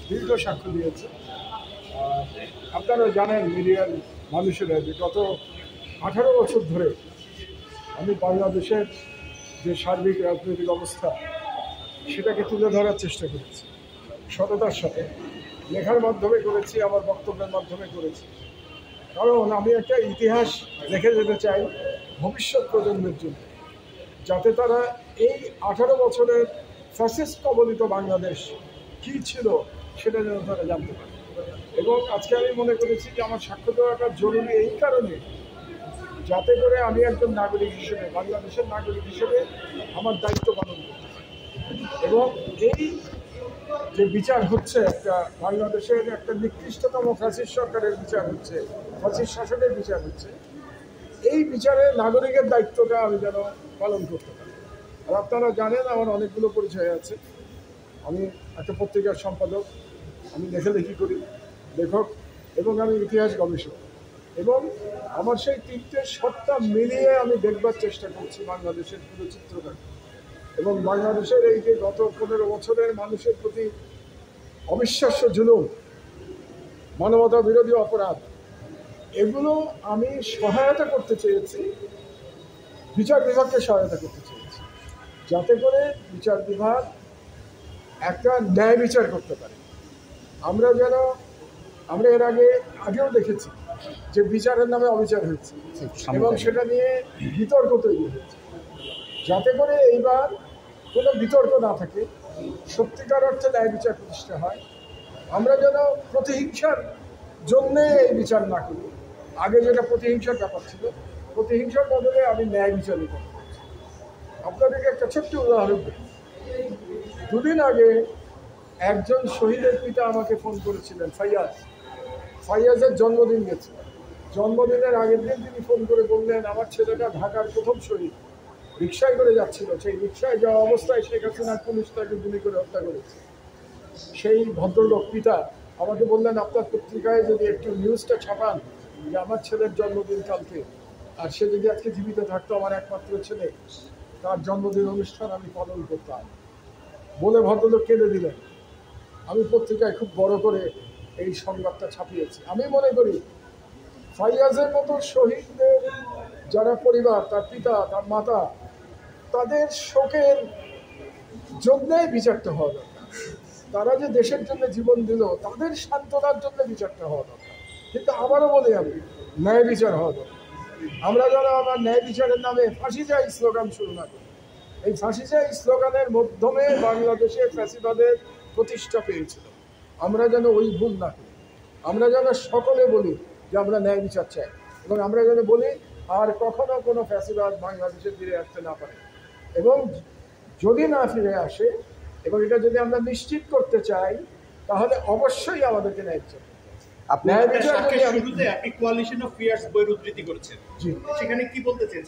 দীর্ঘ সাক্ষ্য দিয়েছে। আপনারা জানেন মিডিয়ার মানুষেরা যে গত 18 বছর ধরে আমি বাংলাদেশের যে সার্বিক রাজনৈতিক অবস্থা সেটাকে তুলে ধরার চেষ্টা করেছি, সততার সাথে লেখার মাধ্যমে করেছি, আমার বক্তব্যের মাধ্যমে করেছি। কারণ আমি একটা ইতিহাস রেখে যেতে চাই ভবিষ্যৎ প্রজন্মের জন্য, যাতে তারা এই 18 বছরের ফ্যাসিস্ট কবলিত বাংলাদেশ কী ছিল সেটা যেন তারা জানতে পারে। এবং আজকে আমি মনে করেছি যে আমার সাক্ষ্য দেওয়াটা জরুরি এই কারণে, যাতে করে আমি একজন নাগরিক হিসেবে, বাংলাদেশের নাগরিক হিসেবে আমার দায়িত্ব পালন করতে পারি। এবং এই যে বিচার হচ্ছে, একটা বাংলাদেশের একটা নিকৃষ্টতম ফ্যাসিস্ট সরকারের বিচার হচ্ছে, ফ্যাসিস্ট শাসকের বিচার হচ্ছে, এই বিচারে নাগরিকের দায়িত্বটা আমি যেন পালন করতে পারি। আর আপনারা জানেন আমার অনেকগুলো পরিচয় আছে। আমি একটা পত্রিকার সম্পাদক, আমি লেখালেখি করি, লেখক, এবং আমি ইতিহাস গবেষক। এবং আমার সেই তিনটে সত্তা মিলিয়ে আমি দেখবার চেষ্টা করছি বাংলাদেশের পুরো চিত্রটাকে। এবং বাংলাদেশের এই যে গত 15 বছরের মানুষের প্রতি অবিশ্বাস্য জুলুম, মানবতা বিরোধী অপরাধ, এগুলো আমি সহায়তা করতে চেয়েছি, বিচার বিভাগকে সহায়তা করতে চেয়েছি, যাতে করে বিচার বিভাগ একটা ন্যায় বিচার করতে পারে। আমরা এর আগেও দেখেছি যে বিচারের নামে অবিচার হয়েছে এবং সেটা নিয়ে বিতর্ক তৈরি হয়েছে। যাতে করে এইবার কোনো বিতর্ক না থাকে, সত্যিকার অর্থে ন্যায় বিচার প্রতিষ্ঠা হয়। আমরা যেন প্রতিহিংসার জন্যে এই বিচার না করি। আগে যেটা প্রতিহিংসার ব্যাপার ছিল, প্রতিহিংসার বদলে আমি ন্যায় বিচারই করতে চাই। আপনাদেরকে একটা ছোট্ট উদাহরণ দিই। দুদিন আগে একজন শহীদের পিতা আমাকে ফোন করেছিলেন, ফাইয়াজের জন্মদিন গেছে। জন্মদিনের আগের দিন তিনি ফোন করে বললেন, আমার ছেলেটা ঢাকার প্রথম শহীদ, রিক্সায় করে যাচ্ছিল, সেই রিক্সায় যাওয়া অবস্থায় শেখ হাসিনার পুলিশ তাকে গুলি করে হত্যা করেছে। সেই ভদ্রলোক পিতা আমাকে বললেন, আপনার পত্রিকায় যদি একটু নিউজটা ছাপান যে আমার ছেলের জন্মদিন কালকে, আর সে যদি আজকে জীবিত থাকতো, আমার একমাত্র ছেলে, তার জন্মদিন অনুষ্ঠান আমি পালন করতাম, বলে ভদ্রলোক কেঁদে দিলেন। আমি পত্রিকায় খুব বড় করে এই সংবাদটা ছাপিয়েছি। আমি মনে করি ফাইয়াজের মতো শহীদদের যারা পরিবার, তার পিতা, তার মাতা, তাদের শোকের জন্যে বিচারটা হওয়া দরকার। তারা যে দেশের জন্য জীবন দিল, তাদের সান্ত্বনার জন্য বিচারটা হওয়া দরকার। কিন্তু আবারও বলি আমি, ন্যায় বিচার হওয়া দরকার। আমরা যারা আমার ন্যায় বিচারের নামে ফাঁসি চাই স্লোগান শুরু না করি, এই ফাঁসি চাই স্লোগানের মাধ্যমে বাংলাদেশে ফ্যাসিবাদের প্রতিষ্ঠা পেয়েছিল। আমরা যেন ওই ভুল না করি। আমরা যেন সকলে বলি যে আমরা ন্যায় বিচার চাই, এবং আমরা যেন বলি আর কখনো কোনো ফ্যাসিবাদ বাংলাদেশে ফিরে আসতে না পারে। এবং যদি না ফিরে আসে, এবং এটা যদি আমরা নিশ্চিত করতে চাই, তাহলে অবশ্যই আমাদেরকে ন্যায় বিচার করতে হবে। আপনি কোয়ালিশন অফ ফিয়ার্স বইয়ের উদ্ধৃতি করেছেন, সেখানে কি বলতে চেয়েছেন?